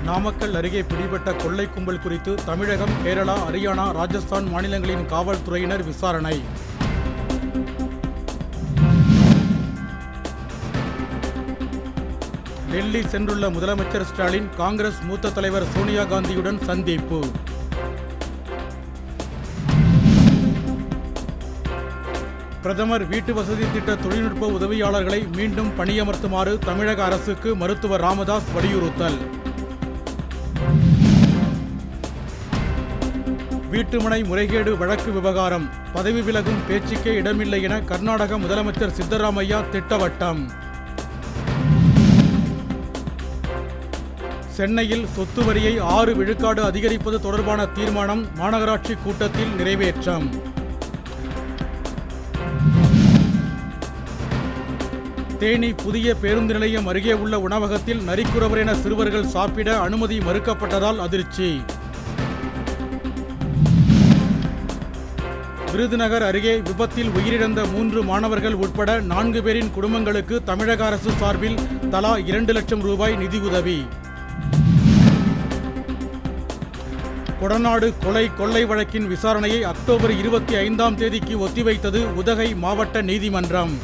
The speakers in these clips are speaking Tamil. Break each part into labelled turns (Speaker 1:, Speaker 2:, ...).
Speaker 1: நாமக்கல் அருகே பிடிபட்ட கொள்ளை கும்பல் குறித்து தமிழகம், கேரளா, ஹரியானா, ராஜஸ்தான் மாநிலங்களின் காவல்துறையினர் விசாரணை. டெல்லி சென்றுள்ள முதலமைச்சர் ஸ்டாலின் காங்கிரஸ் மூத்த தலைவர் சோனியா காந்தியுடன் சந்திப்பு. பிரதமர் வீட்டு வசதி திட்ட தொழில்நுட்ப உதவியாளர்களை மீண்டும் பணியமர்த்துமாறு தமிழக அரசுக்கு மருத்துவர் ராமதாஸ் வலியுறுத்தல். வீட்டுமனை முறைகேடு வழக்கு விவகாரம் பதவி விலகும் பேச்சுக்கே இடமில்லை என கர்நாடக முதலமைச்சர் சித்தராமையா திட்டவட்டம். சென்னையில் சொத்து வரியை 6 விழுக்காடு அதிகரிப்பது தொடர்பான தீர்மானம் மாநகராட்சி கூட்டத்தில் நிறைவேற்றம். தேனி புதிய பேருந்து நிலையம் அருகே உள்ள உணவகத்தில் நரிக்குறவர் என சிறுவர்கள் சாப்பிட அனுமதி மறுக்கப்பட்டதால் அதிர்ச்சி. விருதுநகர் அருகே விபத்தில் உயிரிழந்த 3 மாணவர்கள் உட்பட 4 பேரின் குடும்பங்களுக்கு தமிழக அரசு சார்பில் தலா 2 லட்சம் ரூபாய் நிதியுதவி. கொடநாடு கொள்ளை வழக்கின் விசாரணையை அக்டோபர் 25ஆம் தேதிக்கு ஒத்திவைத்தது உதகை மாவட்ட நீதிமன்றம்.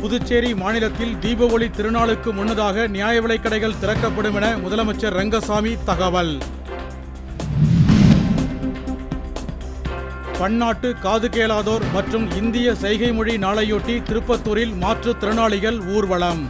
Speaker 1: புதுச்சேரி மாநிலத்தில் தீப ஒளி திருநாளுக்கு முன்னதாக நியாய விலைக் கடைகள் திறக்கப்படும் என முதலமைச்சர் ரங்கசாமி தகவல். பன்னாட்டு காது கேளாதோர் மற்றும் இந்திய சைகை மொழி நாளையொட்டி திருப்பத்தூரில் மாற்றுத்திறனாளிகள் ஊர்வலம்.